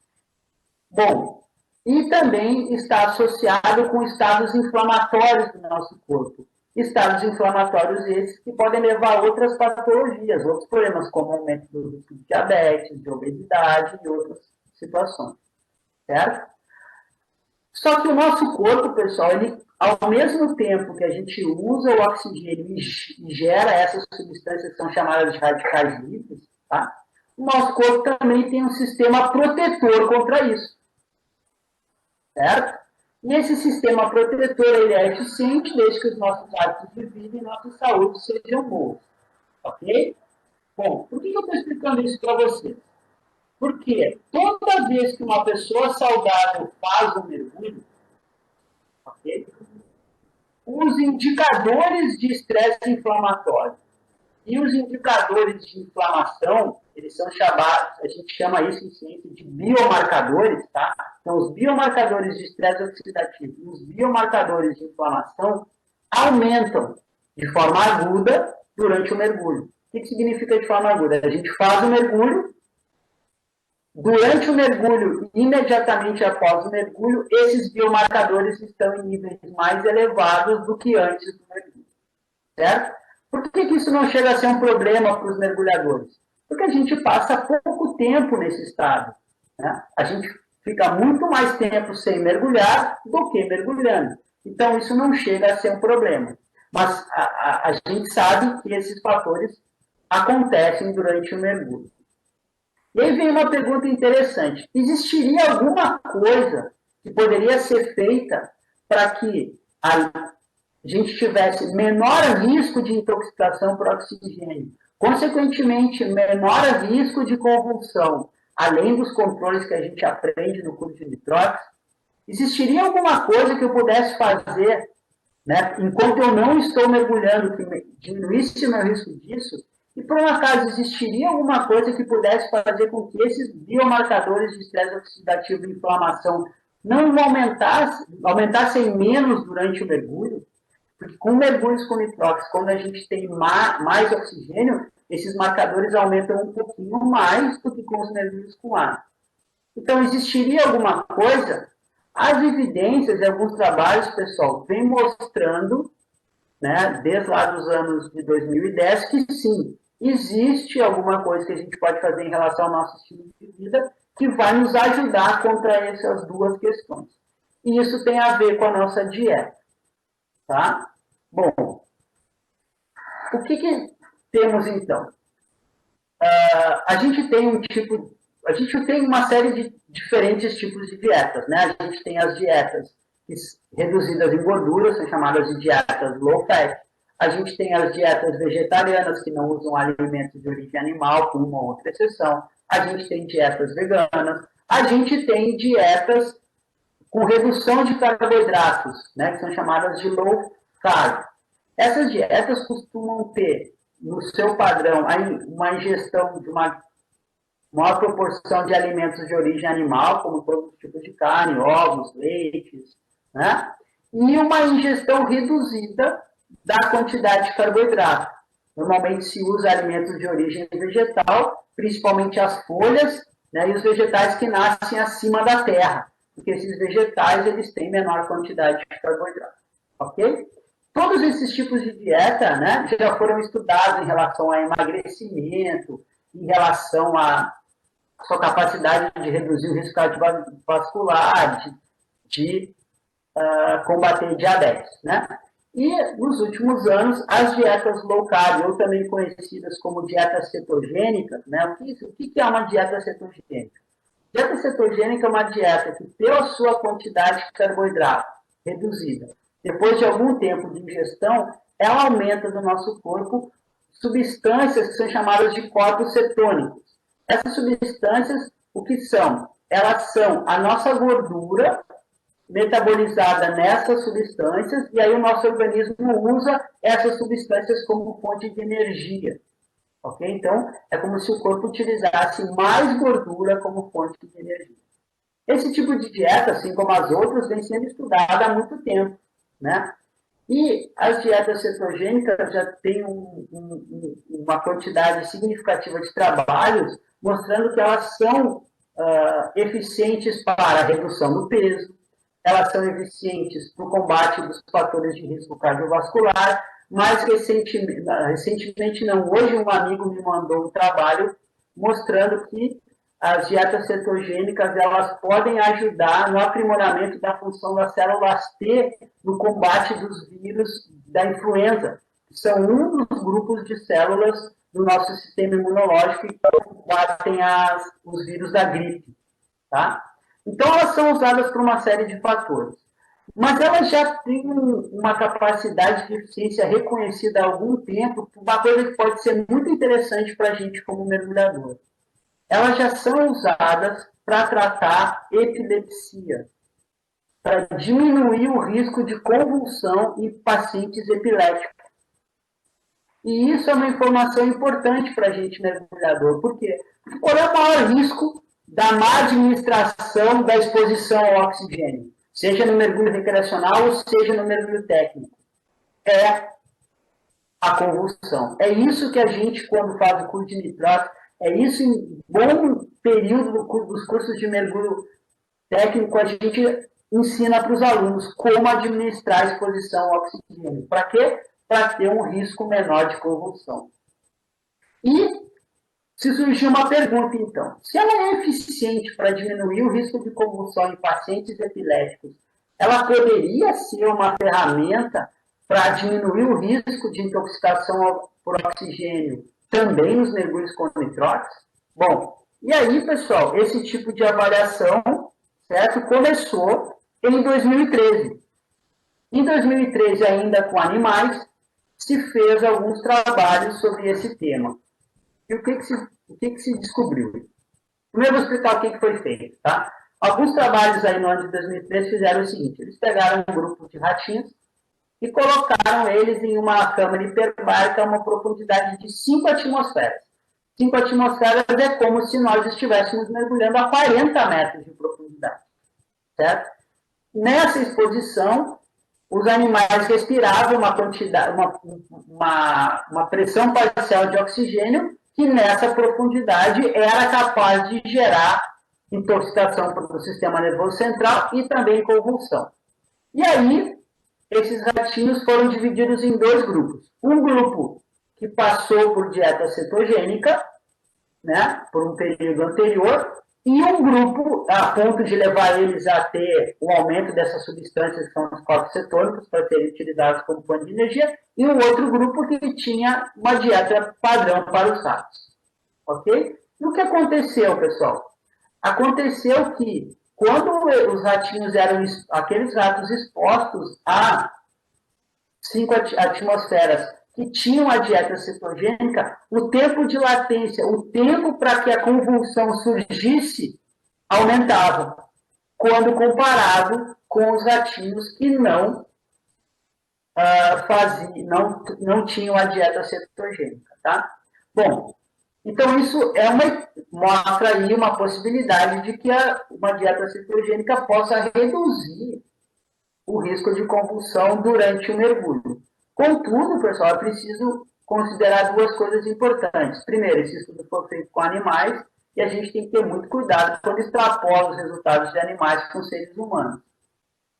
Bom, e também está associado com estados inflamatórios do nosso corpo. Estados inflamatórios esses que podem levar a outras patologias, outros problemas, como aumento do risco de diabetes, de obesidade e outras situações. Certo? Só que o nosso corpo, pessoal, ele, ao mesmo tempo que a gente usa o oxigênio e gera essas substâncias que são chamadas de radicais livres, tá? O nosso corpo também tem um sistema protetor contra isso. Certo? E esse sistema protetor ele é eficiente desde que os nossos hábitos de vida e nossa saúde sejam bons. Ok? Bom, por que eu estou explicando isso para vocês? Porque toda vez que uma pessoa saudável faz um mergulho, okay, os indicadores de estresse inflamatório e os indicadores de inflamação, eles são chamados, a gente chama isso em ciência de biomarcadores, tá? Então, os biomarcadores de estresse oxidativo e os biomarcadores de inflamação aumentam de forma aguda durante o mergulho. O que significa de forma aguda? A gente faz o mergulho, durante o mergulho, imediatamente após o mergulho, esses biomarcadores estão em níveis mais elevados do que antes do mergulho. Certo? Por que isso não chega a ser um problema para os mergulhadores? Porque a gente passa pouco tempo nesse estado. Né? A gente fica muito mais tempo sem mergulhar do que mergulhando. Então, isso não chega a ser um problema. Mas a gente sabe que esses fatores acontecem durante o mergulho. E aí vem uma pergunta interessante. Existiria alguma coisa que poderia ser feita para que a gente tivesse menor risco de intoxicação por oxigênio, consequentemente, menor risco de convulsão, além dos controles que a gente aprende no curso de Nitrox? Existiria alguma coisa que eu pudesse fazer, né, enquanto eu não estou mergulhando, que diminuísse o meu risco disso? E, por um acaso, existiria alguma coisa que pudesse fazer com que esses biomarcadores de estresse oxidativo e inflamação não aumentassem menos durante o mergulho? Porque com mergulhos com nitrox, quando a gente tem mais oxigênio, esses marcadores aumentam um pouquinho mais do que com os mergulhos com ar. Então, existiria alguma coisa? As evidências e alguns trabalhos, pessoal, vêm mostrando, né, desde lá dos anos de 2010, que sim, existe alguma coisa que a gente pode fazer em relação ao nosso estilo de vida que vai nos ajudar contra essas duas questões. E isso tem a ver com a nossa dieta. Tá? Bom, o que temos então? A gente tem uma série de diferentes tipos de dietas, né? A gente tem as dietas reduzidas em gordura, são chamadas de dietas low fat. A gente tem as dietas vegetarianas, que não usam alimentos de origem animal, com uma ou outra exceção. A gente tem dietas veganas. A gente tem dietas com redução de carboidratos, né, que são chamadas de low carb. Essas dietas costumam ter, no seu padrão, uma ingestão de uma maior proporção de alimentos de origem animal, como todos os tipos de carne, ovos, leites, né? E uma ingestão reduzida da quantidade de carboidrato. Normalmente se usa alimentos de origem vegetal, principalmente as folhas, né, e os vegetais que nascem acima da terra, porque esses vegetais eles têm menor quantidade de carboidrato, ok? Todos esses tipos de dieta, né, já foram estudados em relação a emagrecimento, em relação à sua capacidade de reduzir o risco cardiovascular, de combater diabetes, né? E, nos últimos anos, as dietas low carb, ou também conhecidas como dietas cetogênicas, né? O que é uma dieta cetogênica? Dieta cetogênica é uma dieta que, pela sua quantidade de carboidrato reduzida, depois de algum tempo de ingestão, ela aumenta no nosso corpo substâncias que são chamadas de corpos cetônicos. Essas substâncias, o que são? Elas são a nossa gordura metabolizada nessas substâncias, e aí o nosso organismo usa essas substâncias como fonte de energia. Ok? Então, é como se o corpo utilizasse mais gordura como fonte de energia. Esse tipo de dieta, assim como as outras, vem sendo estudada há muito tempo, né? E as dietas cetogênicas já têm uma quantidade significativa de trabalhos mostrando que elas são eficientes para a redução do peso, elas são eficientes para o combate dos fatores de risco cardiovascular. Mais recentemente não, hoje um amigo me mandou um trabalho mostrando que as dietas cetogênicas elas podem ajudar no aprimoramento da função das células T no combate dos vírus da influenza, que são um dos grupos de células do nosso sistema imunológico que combatem os vírus da gripe. Tá? Então, elas são usadas por uma série de fatores. Mas elas já têm uma capacidade de eficiência reconhecida há algum tempo, uma coisa que pode ser muito interessante para a gente como mergulhador. Elas já são usadas para tratar epilepsia, para diminuir o risco de convulsão em pacientes epiléticos. E isso é uma informação importante para a gente mergulhador. Por quê? Porque qual é o maior risco da má administração da exposição ao oxigênio? Seja no mergulho recreacional ou seja no mergulho técnico. É a convulsão. É isso que a gente, quando faz o curso de nitrato, é isso em bom período dos cursos de mergulho técnico, a gente ensina para os alunos como administrar a exposição ao oxigênio. Para quê? Para ter um risco menor de convulsão. E se surgir uma pergunta, então, se ela é eficiente para diminuir o risco de convulsão em pacientes epiléticos, ela poderia ser uma ferramenta para diminuir o risco de intoxicação por oxigênio também nos mergulhos com nitrox? Bom, e aí, pessoal, esse tipo de avaliação, certo, começou em 2013. Em 2013, ainda com animais, se fez alguns trabalhos sobre esse tema. E o que se descobriu? Primeiro, vou explicar o que foi feito. Tá? Alguns trabalhos aí no ano de 2013 fizeram o seguinte: eles pegaram um grupo de ratinhos e colocaram eles em uma câmara hiperbárica a uma profundidade de 5 atmosferas. 5 atmosferas é como se nós estivéssemos mergulhando a 40 metros de profundidade. Certo? Nessa exposição, os animais respiravam uma pressão parcial de oxigênio que nessa profundidade era capaz de gerar intoxicação para o sistema nervoso central e também convulsão. E aí, esses ratinhos foram divididos em 2 grupos. Um grupo que passou por dieta cetogênica, né, por um período anterior, e um grupo, a ponto de levar eles a ter o aumento dessas substâncias que são os corpos cetônicos, para serem utilizados como fonte de energia, e um outro grupo que tinha uma dieta padrão para os ratos. Ok? E o que aconteceu, pessoal? Aconteceu que, quando os ratinhos eram aqueles ratos expostos a 5 atmosferas que tinham a dieta cetogênica, o tempo de latência, o tempo para que a convulsão surgisse, aumentava, quando comparado com os ratinhos que não não tinham a dieta cetogênica. Tá? Bom, Então, isso mostra aí uma possibilidade de que uma dieta cetogênica possa reduzir o risco de convulsão durante o mergulho. Contudo, pessoal, é preciso considerar duas coisas importantes. Primeiro, esse estudo foi feito com animais e a gente tem que ter muito cuidado quando extrapola os resultados de animais com seres humanos.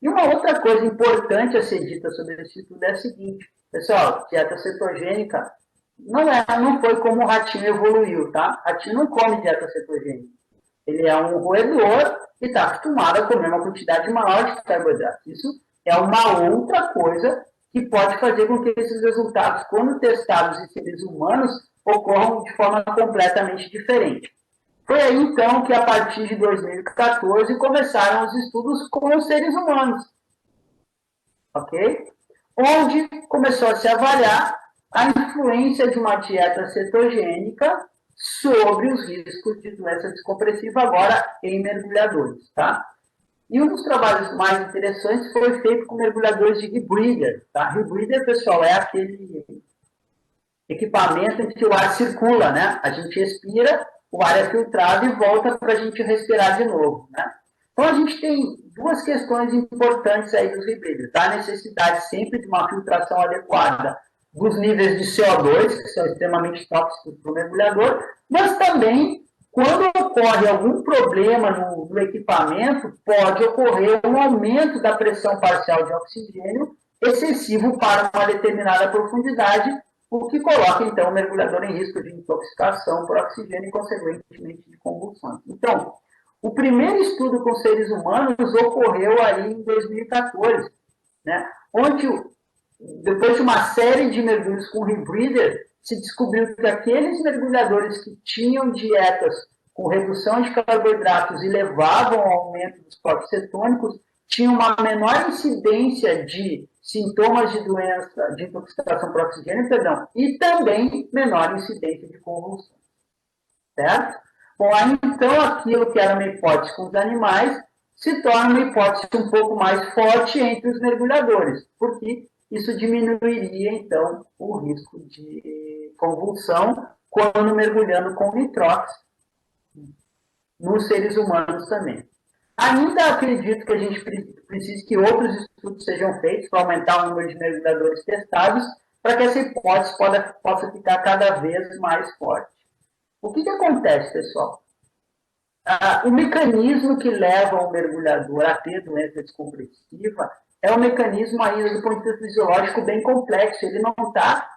E uma outra coisa importante a ser dita sobre esse estudo é a seguinte, pessoal, dieta cetogênica não foi como o ratinho evoluiu, tá? O ratinho não come dieta cetogênica. Ele é um roedor e está acostumado a comer uma quantidade maior de carboidratos. Isso é uma outra coisa que pode fazer com que esses resultados, quando testados em seres humanos, ocorram de forma completamente diferente. Foi aí, então, que a partir de 2014 começaram os estudos com os seres humanos, ok? Onde começou a se avaliar a influência de uma dieta cetogênica sobre os riscos de doença descompressiva agora em mergulhadores, tá? E um dos trabalhos mais interessantes foi feito com mergulhadores de rebreather, tá? Rebreather, pessoal, é aquele equipamento em que o ar circula, né? A gente respira, o ar é filtrado e volta para a gente respirar de novo, né? Então, a gente tem duas questões importantes aí dos rebreathers, tá? A necessidade sempre de uma filtração adequada dos níveis de CO2, que são extremamente tóxicos para o mergulhador, mas também, quando ocorre algum problema no equipamento, pode ocorrer um aumento da pressão parcial de oxigênio excessivo para uma determinada profundidade, o que coloca, então, o mergulhador em risco de intoxicação por oxigênio e, consequentemente, de convulsões. Então, o primeiro estudo com seres humanos ocorreu aí em 2014, né? Onde, depois de uma série de mergulhos com rebreather, se descobriu que aqueles mergulhadores que tinham dietas com redução de carboidratos e levavam ao aumento dos corpos cetônicos tinham uma menor incidência de sintomas de doença, de intoxicação por oxigênio, perdão, e também menor incidência de convulsão. Certo? Bom, aí então aquilo que era uma hipótese com os animais se torna uma hipótese um pouco mais forte entre os mergulhadores, porque isso diminuiria, então, o risco de convulsão quando mergulhando com nitrox nos seres humanos também. Ainda acredito que a gente precise que outros estudos sejam feitos para aumentar o número de mergulhadores testados, para que essa hipótese possa ficar cada vez mais forte. O que acontece, pessoal? O mecanismo que leva o mergulhador a ter doença descompressiva é um mecanismo ainda do ponto de vista fisiológico bem complexo. Ele não está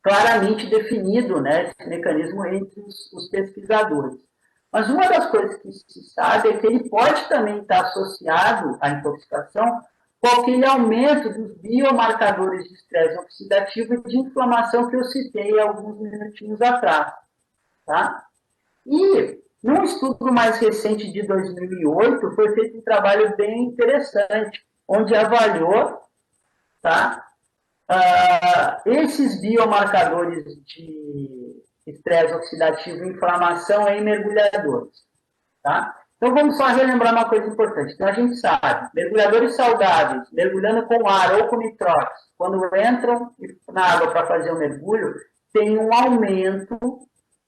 claramente definido, né, esse mecanismo entre os pesquisadores. Mas uma das coisas que se sabe é que ele pode também estar associado à intoxicação com aquele aumento dos biomarcadores de estresse oxidativo e de inflamação que eu citei alguns minutinhos atrás. Tá? E, num estudo mais recente de 2008, foi feito um trabalho bem interessante, onde avaliou, tá, esses biomarcadores de estresse oxidativo e inflamação em mergulhadores. Tá? Então, vamos só relembrar uma coisa importante. Então, a gente sabe, mergulhadores saudáveis, mergulhando com ar ou com nitrox, quando entram na água para fazer o mergulho, tem um aumento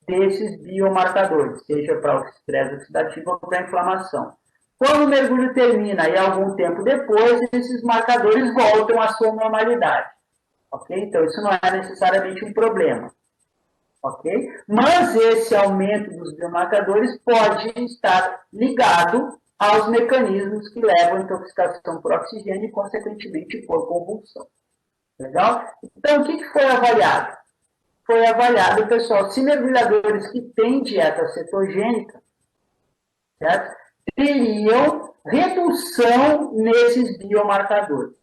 desses biomarcadores, seja para o estresse oxidativo ou para a inflamação. Quando o mergulho termina e algum tempo depois, esses marcadores voltam à sua normalidade. Ok? Então, isso não é necessariamente um problema. Ok? Mas esse aumento dos biomarcadores pode estar ligado aos mecanismos que levam à intoxicação por oxigênio e, consequentemente, por convulsão. Legal? Então, o que foi avaliado? Foi avaliado, pessoal, se mergulhadores que têm dieta cetogênica, certo? Teriam redução nesses biomarcadores.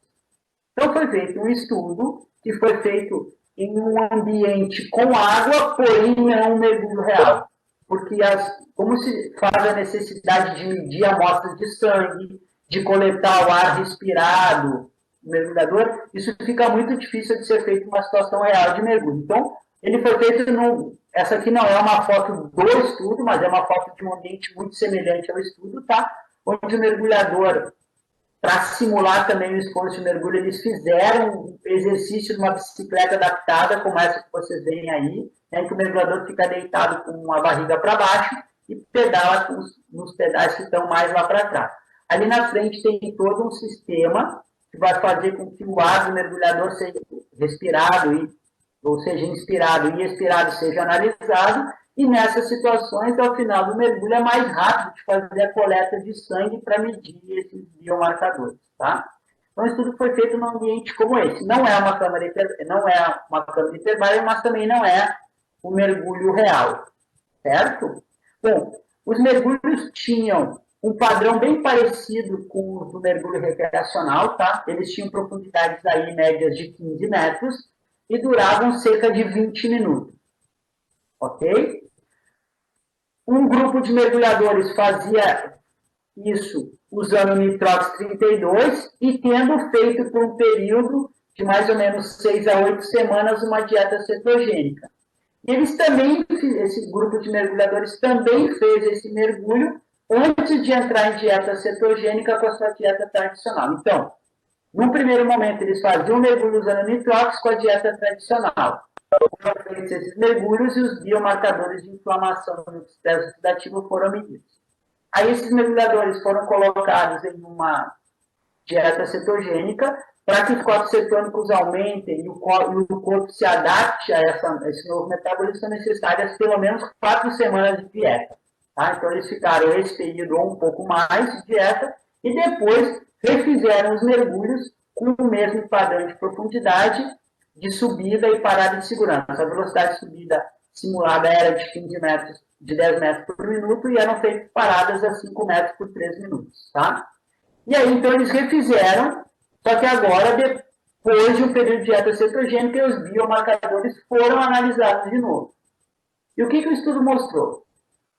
Então, foi feito um estudo que foi feito em um ambiente com água, porém não um mergulho real. Porque como se faz a necessidade de medir amostras de sangue, de coletar o ar respirado no mergulhador, isso fica muito difícil de ser feito em uma situação real de mergulho. Então, ele foi feito essa aqui não é uma foto do estudo, mas é uma foto de um ambiente muito semelhante ao estudo, tá? Onde o mergulhador para simular também o esforço de mergulho, eles fizeram um exercício de uma bicicleta adaptada, como essa que vocês veem aí, né, que o mergulhador fica deitado com a barriga para baixo e pedala nos pedais que estão mais lá para trás. Ali na frente tem todo um sistema que vai fazer com que o ar do mergulhador seja respirado, ou seja, inspirado e expirado seja analisado, e nessas situações, ao final do mergulho, é mais rápido de fazer a coleta de sangue para medir esses biomarcadores, tá? Então, o estudo foi feito num ambiente como esse. Não é uma câmara hiperbárica, mas também não é um mergulho real, certo? Bom, os mergulhos tinham um padrão bem parecido com o do mergulho recreacional, tá? Eles tinham profundidades aí médias de 15 metros e duravam cerca de 20 minutos, ok? Um grupo de mergulhadores fazia isso usando o Nitrox 32 e tendo feito por um período de mais ou menos 6 a 8 semanas uma dieta cetogênica. E eles também, esse grupo de mergulhadores também fez esse mergulho antes de entrar em dieta cetogênica com a sua dieta tradicional. Então, num primeiro momento, eles faziam mergulho usando Nitrox com a dieta tradicional. Foram feitos esses mergulhos e os biomarcadores de inflamação no estresse oxidativo foram medidos. Aí esses mergulhadores foram colocados em uma dieta cetogênica para que os corpos cetônicos aumentem e o corpo se adapte a esse novo metabolismo, são necessárias pelo menos 4 semanas de dieta. Tá? Então eles ficaram esse período ou um pouco mais de dieta e depois refizeram os mergulhos com o mesmo padrão de profundidade, de subida e parada de segurança. A velocidade de subida simulada era de 15 metros, de 10 metros por minuto e eram feitas paradas a 5 metros por 3 minutos. Tá? E aí, então, eles refizeram, só que agora, depois de um período de dieta cetogênica, os biomarcadores foram analisados de novo. E o que o estudo mostrou?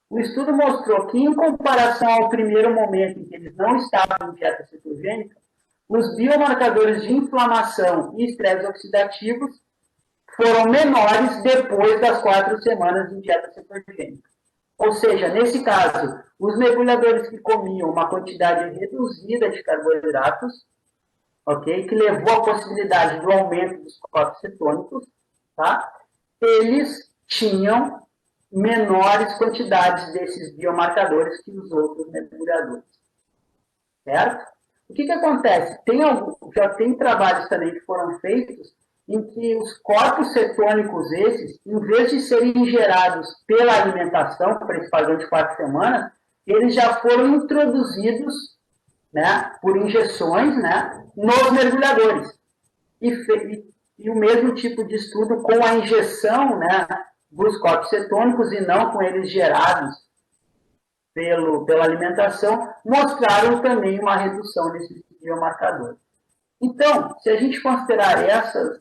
O estudo mostrou que, em comparação ao primeiro momento em que eles não estavam em dieta cetogênica, os biomarcadores de inflamação e estresse oxidativos foram menores depois das 4 semanas de dieta cetogênica. Ou seja, nesse caso, os mergulhadores que comiam uma quantidade reduzida de carboidratos, ok, que levou à possibilidade do aumento dos corpos cetônicos, tá? Eles tinham menores quantidades desses biomarcadores que os outros mergulhadores. Certo? O que acontece? Já tem trabalhos também que foram feitos em que os corpos cetônicos esses, em vez de serem gerados pela alimentação, para esse padrão de 4 semanas, eles já foram introduzidos, né, por injeções, né, nos mergulhadores. E o mesmo tipo de estudo com a injeção, né, dos corpos cetônicos e não com eles gerados pela alimentação, mostraram também uma redução nesses biomarcadores. Então, se a gente considerar essas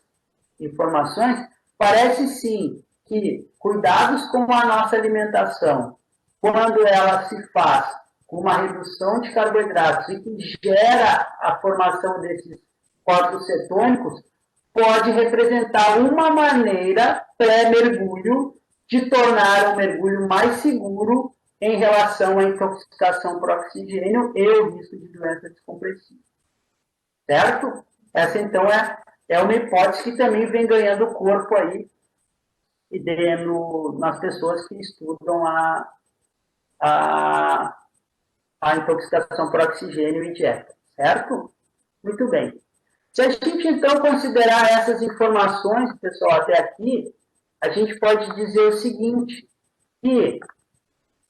informações, parece sim que cuidados com a nossa alimentação, quando ela se faz com uma redução de carboidratos e que gera a formação desses corpos cetônicos, pode representar uma maneira pré-mergulho de tornar o mergulho mais seguro em relação à intoxicação por oxigênio e o risco de doença descompressiva. Certo? Essa, então, é uma hipótese que também vem ganhando corpo aí e nas pessoas que estudam a intoxicação por oxigênio e dieta. Certo? Muito bem. Se a gente, então, considerar essas informações, pessoal, até aqui, a gente pode dizer o seguinte, que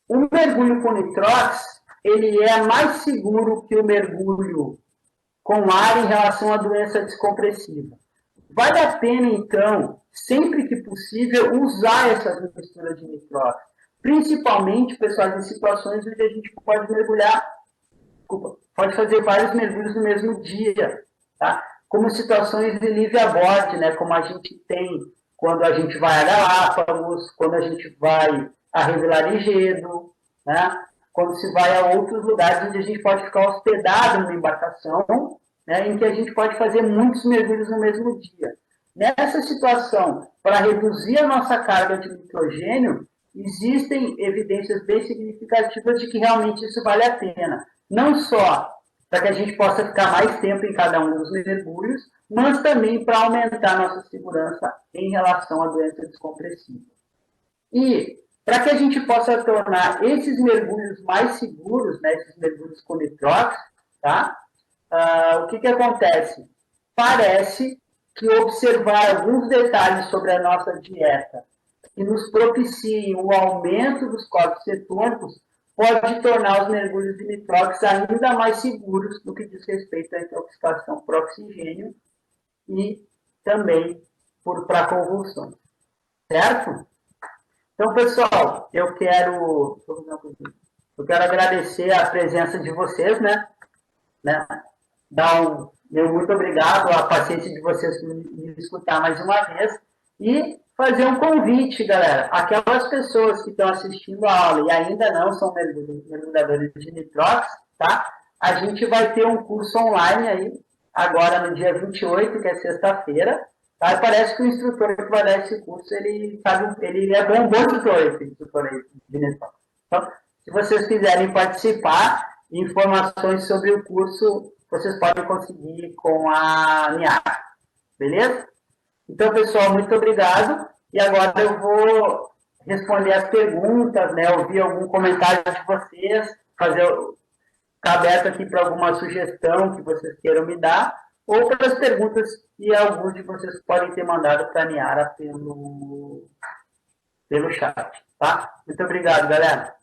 o mergulho com nitrox, ele é mais seguro que o mergulho com ar em relação à doença descompressiva. Vale a pena, então, sempre que possível, usar essa mistura de nitrox. Principalmente, pessoal, em situações onde a gente pode fazer vários mergulhos no mesmo dia, tá? Como situações de livre a bordo, né? Como a gente tem quando a gente vai a Galápagos, quando a gente vai a Revilagigedo, né? Quando se vai a outros lugares onde a gente pode ficar hospedado numa embarcação, né? Em que a gente pode fazer muitos mergulhos no mesmo dia. Nessa situação, para reduzir a nossa carga de nitrogênio, existem evidências bem significativas de que realmente isso vale a pena. Não só para que a gente possa ficar mais tempo em cada um dos mergulhos, mas também para aumentar a nossa segurança em relação à doença descompressiva. E para que a gente possa tornar esses mergulhos mais seguros, né, esses mergulhos com nitrox, tá? O que acontece? Parece que observar alguns detalhes sobre a nossa dieta que nos propiciem o aumento dos corpos cetônicos pode tornar os mergulhos de nitrox ainda mais seguros no que diz respeito à intoxicação por oxigênio e também para convulsões. Certo? Então, pessoal, eu quero agradecer a presença de vocês, né? Dar meu muito obrigado, a paciência de vocês me escutar mais uma vez e fazer um convite, galera. Aquelas pessoas que estão assistindo a aula e ainda não são mergulhadores de nitrox, tá? A gente vai ter um curso online aí, agora no dia 28, que é sexta-feira, tá? E parece que o instrutor que vai dar esse curso, ele é um bom instrutor, esse instrutor aí de nitrox. Então, se vocês quiserem participar, informações sobre o curso vocês podem conseguir com a Niara, beleza? Então, pessoal, muito obrigado. E agora eu vou responder as perguntas, né? Ouvir algum comentário de vocês, ficar aberto aqui para alguma sugestão que vocês queiram me dar, ou para as perguntas que alguns de vocês podem ter mandado para a Niara pelo chat, tá? Muito obrigado, galera.